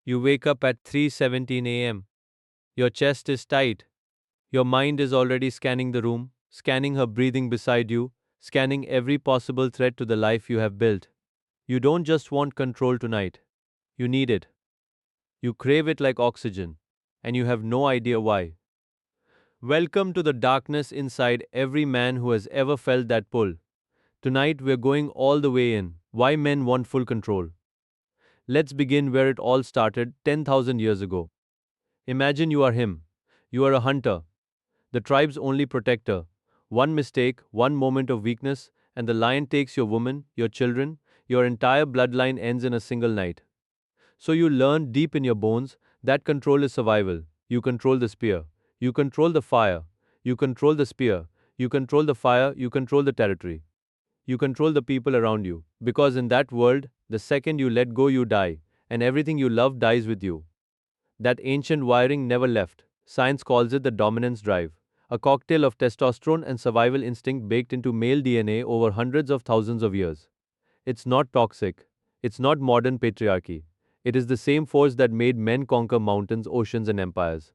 You wake up at 3:17 a.m. Your chest is tight. Your mind is already scanning the room, scanning her breathing beside you, scanning every possible threat to the life you have built. You don't just want control tonight. You need it. You crave it like oxygen, and you have no idea why. Welcome to the darkness inside every man who has ever felt that pull. Tonight we're going all the way in. Why men want full control. Let's begin where it all started 10,000 years ago. Imagine you are him. You are a hunter, the tribe's only protector. One mistake, one moment of weakness, and the lion takes your woman, your children, your entire bloodline ends in a single night. So you learn deep in your bones that control is survival. You control the spear. You control the fire. You control the spear. You control the fire. You control the territory. You control the people around you. Because in that world, the second you let go, you die, and everything you love dies with you. That ancient wiring never left. Science calls it the dominance drive, a cocktail of testosterone and survival instinct baked into male DNA over hundreds of thousands of years. It's not toxic. It's not modern patriarchy. It is the same force that made men conquer mountains, oceans, and empires.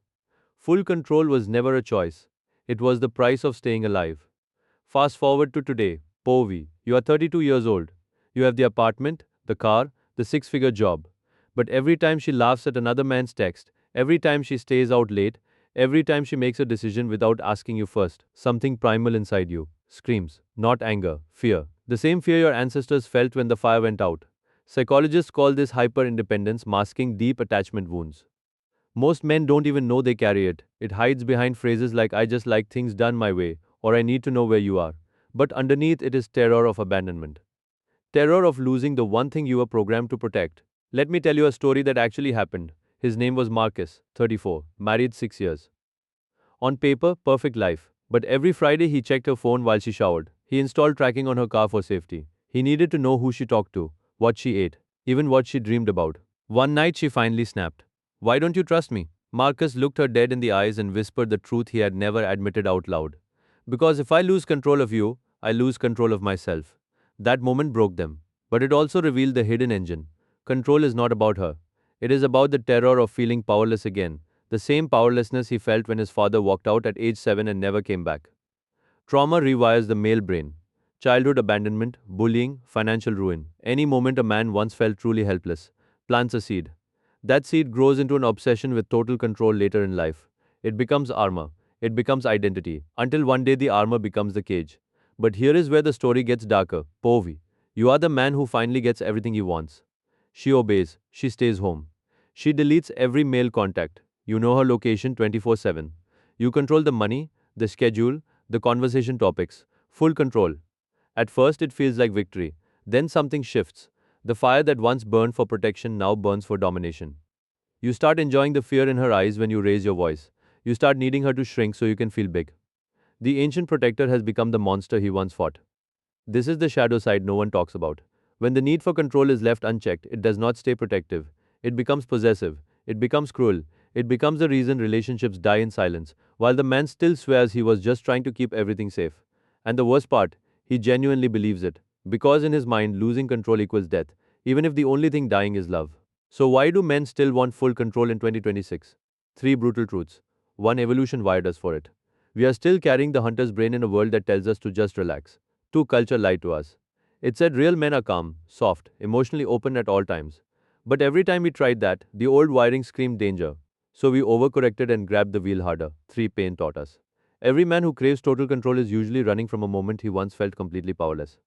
Full control was never a choice. It was the price of staying alive. Fast forward to today. Povi, you are 32 years old. You have the apartment, the car, the six-figure job. But every time she laughs at another man's text, every time she stays out late, every time she makes a decision without asking you first, something primal inside you screams, not anger, fear. The same fear your ancestors felt when the fire went out. Psychologists call this hyper independence, masking deep attachment wounds. Most men don't even know they carry it. It hides behind phrases like, I just like things done my way, or I need to know where you are. But underneath it is terror of abandonment. Terror of losing the one thing you were programmed to protect. Let me tell you a story that actually happened. His name was Marcus, 34, married 6 years. On paper, perfect life. But every Friday he checked her phone while she showered. He installed tracking on her car for safety. He needed to know who she talked to, what she ate, even what she dreamed about. One night she finally snapped. Why don't you trust me? Marcus looked her dead in the eyes and whispered the truth he had never admitted out loud. Because if I lose control of you, I lose control of myself. That moment broke them. But it also revealed the hidden engine. Control is not about her. It is about the terror of feeling powerless again, the same powerlessness he felt when his father walked out at age 7 and never came back. Trauma rewires the male brain. Childhood abandonment, bullying, financial ruin. Any moment a man once felt truly helpless plants a seed. That seed grows into an obsession with total control later in life. It becomes armor. It becomes identity. Until one day the armor becomes the cage. But here is where the story gets darker. Povi. You are the man who finally gets everything he wants. She obeys. She stays home. She deletes every male contact. You know her location 24/7. You control the money, the schedule, the conversation topics. Full control. At first, it feels like victory. Then something shifts. The fire that once burned for protection now burns for domination. You start enjoying the fear in her eyes when you raise your voice. You start needing her to shrink so you can feel big. The ancient protector has become the monster he once fought. This is the shadow side no one talks about. When the need for control is left unchecked, it does not stay protective. It becomes possessive. It becomes cruel. It becomes the reason relationships die in silence, while the man still swears he was just trying to keep everything safe. And the worst part, he genuinely believes it. Because in his mind, losing control equals death, even if the only thing dying is love. So, why do men still want full control in 2026? Three brutal truths. One, evolution wired us for it. We are still carrying the hunter's brain in a world that tells us to just relax. Two, culture lied to us. It said real men are calm, soft, emotionally open at all times. But every time we tried that, the old wiring screamed danger. So we overcorrected and grabbed the wheel harder. Three, pain taught us. Every man who craves total control is usually running from a moment he once felt completely powerless.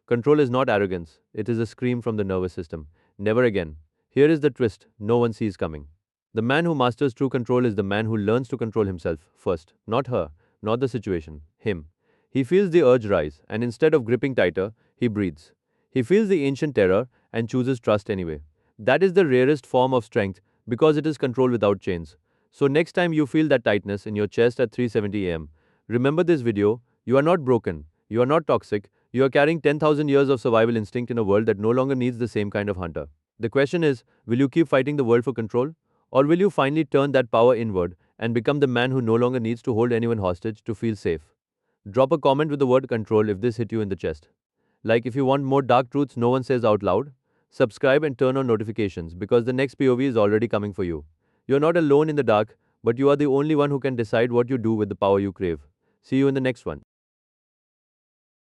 Control is not arrogance, it is a scream from the nervous system. Never again. Here is the twist no one sees coming. The man who masters true control is the man who learns to control himself first, not her, not the situation, him. He feels the urge rise, and instead of gripping tighter, he breathes. He feels the ancient terror and chooses trust anyway. That is the rarest form of strength because it is control without chains. So next time you feel that tightness in your chest at 3:70 am, remember this video, you are not broken, you are not toxic, you are carrying 10,000 years of survival instinct in a world that no longer needs the same kind of hunter. The question is, will you keep fighting the world for control? Or will you finally turn that power inward and become the man who no longer needs to hold anyone hostage to feel safe? Drop a comment with the word control if this hit you in the chest. Like if you want more dark truths no one says out loud, subscribe and turn on notifications because the next POV is already coming for you. You're not alone in the dark, but you are the only one who can decide what you do with the power you crave. See you in the next one.